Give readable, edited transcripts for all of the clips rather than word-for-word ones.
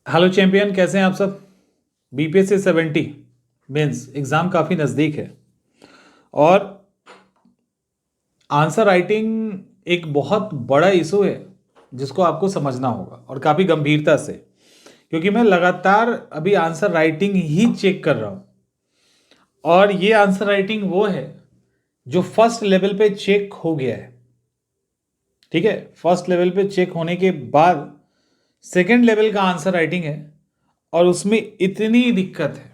Hello champion, कैसे हैं आप सब। बीपीएससी 70 मेंस एग्ज़ाम काफ़ी नज़दीक है और आंसर राइटिंग एक बहुत बड़ा इशू है जिसको आपको समझना होगा और काफ़ी गंभीरता से, क्योंकि मैं लगातार अभी आंसर राइटिंग ही चेक कर रहा हूँ। और ये आंसर राइटिंग वो है जो फर्स्ट लेवल पे चेक हो गया है। ठीक है, फर्स्ट लेवल पे चेक होने के बाद सेकंड लेवल का आंसर राइटिंग है और उसमें इतनी दिक्कत है।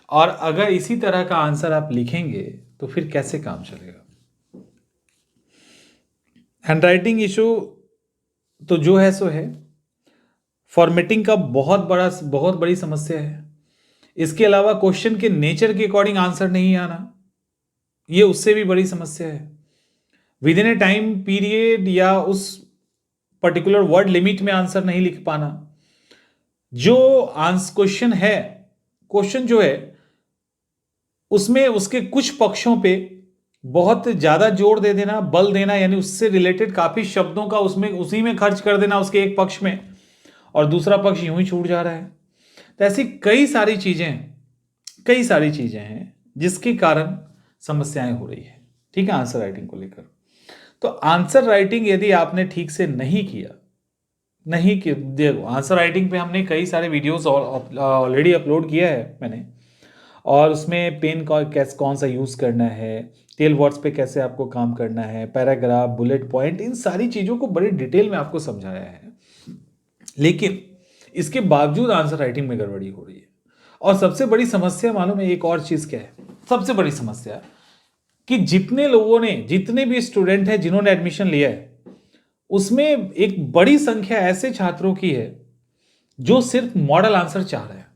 और अगर इसी तरह का आंसर आप लिखेंगे तो फिर कैसे काम चलेगा। हैंडराइटिंग इशू तो जो है सो है, फॉर्मेटिंग का बहुत बड़ी समस्या है। इसके अलावा क्वेश्चन के नेचर के अकॉर्डिंग आंसर नहीं आना, ये उससे भी बड़ी समस्या है। With in A time period या उस पर्टिकुलर वर्ड लिमिट में आंसर नहीं लिख पाना। जो आंसर क्वेश्चन जो है उसमें उसके कुछ पक्षों पे बहुत ज्यादा जोर दे देना, बल देना, यानी उससे रिलेटेड काफी शब्दों का उसमें उसी में खर्च कर देना उसके एक पक्ष में, और दूसरा पक्ष यूं ही छूट जा रहा है। तो ऐसी कई सारी चीजें हैं जिसके कारण समस्याएं हो रही है। ठीक है, आंसर राइटिंग को लेकर। तो आंसर राइटिंग यदि आपने ठीक से नहीं किया, नहीं कि देखो, आंसर राइटिंग पे हमने कई सारे वीडियोस ऑलरेडी अपलोड किया है मैंने, और उसमें पेन कैसे कौन सा यूज़ करना है, टेल वर्ड्स पे कैसे आपको काम करना है, पैराग्राफ, बुलेट पॉइंट, इन सारी चीज़ों को बड़ी डिटेल में आपको समझाया है। लेकिन इसके बावजूद आंसर राइटिंग में गड़बड़ी हो रही है। और सबसे बड़ी समस्या मालूम है एक और चीज़ क्या है? सबसे बड़ी समस्या कि जितने भी स्टूडेंट हैं जिन्होंने एडमिशन लिया है, उसमें एक बड़ी संख्या ऐसे छात्रों की है जो सिर्फ मॉडल आंसर चाह रहे हैं।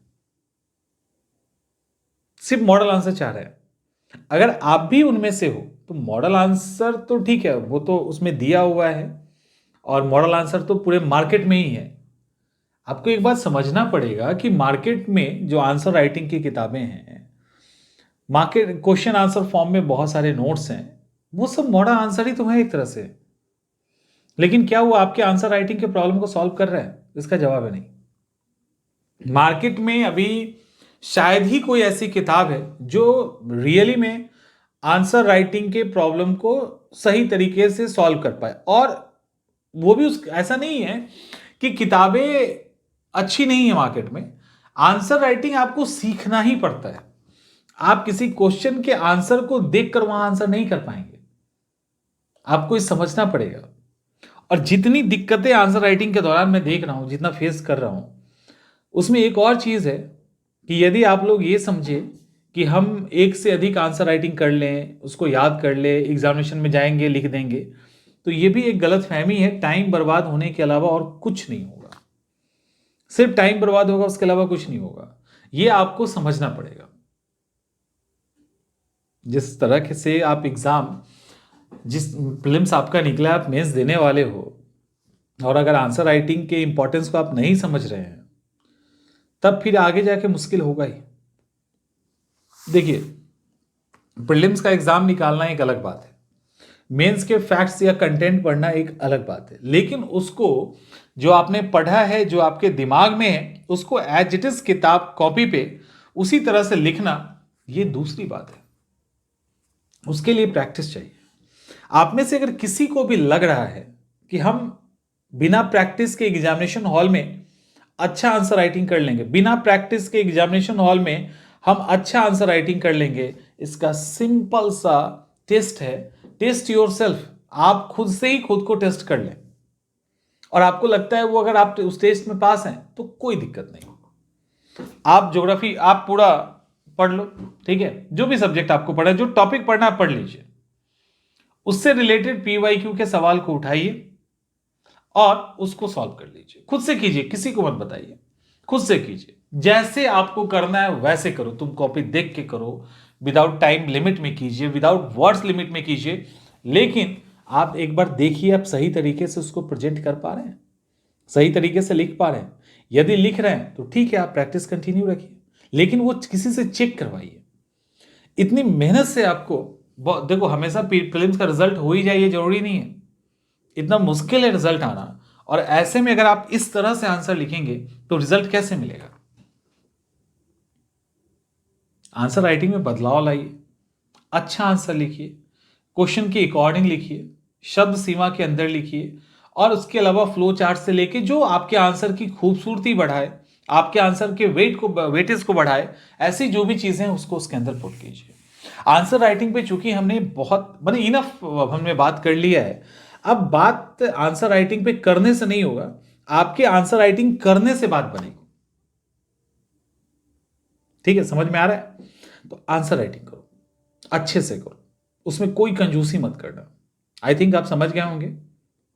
सिर्फ मॉडल आंसर चाह रहे हैं। अगर आप भी उनमें से हो तो मॉडल आंसर तो ठीक है, वो तो उसमें दिया हुआ है और मॉडल आंसर तो पूरे मार्केट में ही है। आपको एक बात समझना पड़ेगा कि मार्केट में जो आंसर राइटिंग की किताबें हैं, मार्केट क्वेश्चन आंसर फॉर्म में बहुत सारे नोट्स हैं, वो सब मॉडल आंसर ही तो है एक तरह से। लेकिन क्या वो आपके आंसर राइटिंग के प्रॉब्लम को सॉल्व कर रहा है? इसका जवाब है नहीं। मार्केट में अभी शायद ही कोई ऐसी किताब है जो रियली में आंसर राइटिंग के प्रॉब्लम को सही तरीके से सॉल्व कर पाए। और वो भी ऐसा नहीं है कि किताबें अच्छी नहीं है मार्केट में। आंसर राइटिंग आपको सीखना ही पड़ता है। आप किसी क्वेश्चन के आंसर को देखकर वहां आंसर नहीं कर पाएंगे, आपको इस समझना पड़ेगा। और जितनी दिक्कतें आंसर राइटिंग के दौरान मैं देख रहा हूं, जितना फेस कर रहा हूं, उसमें एक और चीज है कि यदि आप लोग ये समझे कि हम एक से अधिक आंसर राइटिंग कर लें, उसको याद कर ले, एग्जामिनेशन में जाएंगे लिख देंगे, तो ये भी एक गलत फहमी है। टाइम बर्बाद होने के अलावा और कुछ नहीं होगा। सिर्फ टाइम बर्बाद होगा, उसके अलावा कुछ नहीं होगा। ये आपको समझना पड़ेगा। जिस तरह से आप जिस प्रीलिम्स आपका निकला, आप मेंस देने वाले हो, और अगर आंसर राइटिंग के इंपॉर्टेंस को आप नहीं समझ रहे हैं, तब फिर आगे जाके मुश्किल होगा ही। देखिए, प्रीलिम्स का एग्जाम निकालना एक अलग बात है, मेंस के फैक्ट्स या कंटेंट पढ़ना एक अलग बात है। लेकिन उसको जो आपने पढ़ा है, जो आपके दिमाग में है, उसको एज इट इज किताब कॉपी पे उसी तरह से लिखना, ये दूसरी बात है। उसके लिए प्रैक्टिस चाहिए। आप में से अगर किसी को भी लग रहा है कि हम बिना प्रैक्टिस के एग्जामिनेशन हॉल में अच्छा आंसर राइटिंग कर लेंगे, बिना प्रैक्टिस के एग्जामिनेशन हॉल में हम अच्छा आंसर राइटिंग कर लेंगे, इसका सिंपल सा टेस्ट है। Test yourself. आप खुद से ही खुद को टेस्ट कर लें, और आपको लगता है वो अगर आप उस टेस्ट में पास हैं तो कोई दिक्कत नहीं। आप ज्योग्राफी आप पूरा पढ़ लो, ठीक है, जो भी सब्जेक्ट आपको पढ़ा है, जो टॉपिक पढ़ना है पढ़ लीजिए, उससे रिलेटेड पीवाईक्यू के सवाल को उठाइए और उसको सॉल्व कर लीजिए। खुद से कीजिए, किसी को मत बताइए, खुद से कीजिए। जैसे आपको करना है वैसे करो। तुम कॉपी देख के करो, विदाउट टाइम लिमिट में कीजिए, विदाउट वर्ड्स लिमिट में कीजिए। लेकिन आप एक बार देखिए आप सही तरीके से उसको प्रेजेंट कर पा रहे हैं, सही तरीके से लिख पा रहे हैं। यदि लिख रहे हैं तो ठीक है, आप प्रैक्टिस कंटिन्यू रखिए, लेकिन वो किसी से चेक करवाइए। इतनी मेहनत से आपको देखो, हमेशा प्रीलिम्स का रिजल्ट हो ही जाए ये जरूरी नहीं है। इतना मुश्किल है रिजल्ट आना, और ऐसे में अगर आप इस तरह से आंसर लिखेंगे तो रिजल्ट कैसे मिलेगा? आंसर राइटिंग में बदलाव लाइए, अच्छा आंसर लिखिए, क्वेश्चन के अकॉर्डिंग लिखिए, शब्द सीमा के अंदर लिखिए, और उसके अलावा फ्लो चार्ट से लेके जो आपके आंसर की खूबसूरती बढ़ाए, आपके आंसर के वेटेज को बढ़ाए, ऐसी जो भी चीजें हैं उसको उसके अंदर पुट कीजिए। आंसर राइटिंग पे चूंकि हमने बहुत मैंने इनफ हमने बात कर लिया है, अब बात आंसर राइटिंग पे करने से नहीं होगा, आपके आंसर राइटिंग करने से बात बनेगी। ठीक है, समझ में आ रहा है? तो आंसर राइटिंग करो, अच्छे से करो, उसमें कोई कंजूसी मत करना। आई थिंक आप समझ गए होंगे।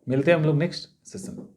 मिलते हैं हम लोग नेक्स्ट सेशन में।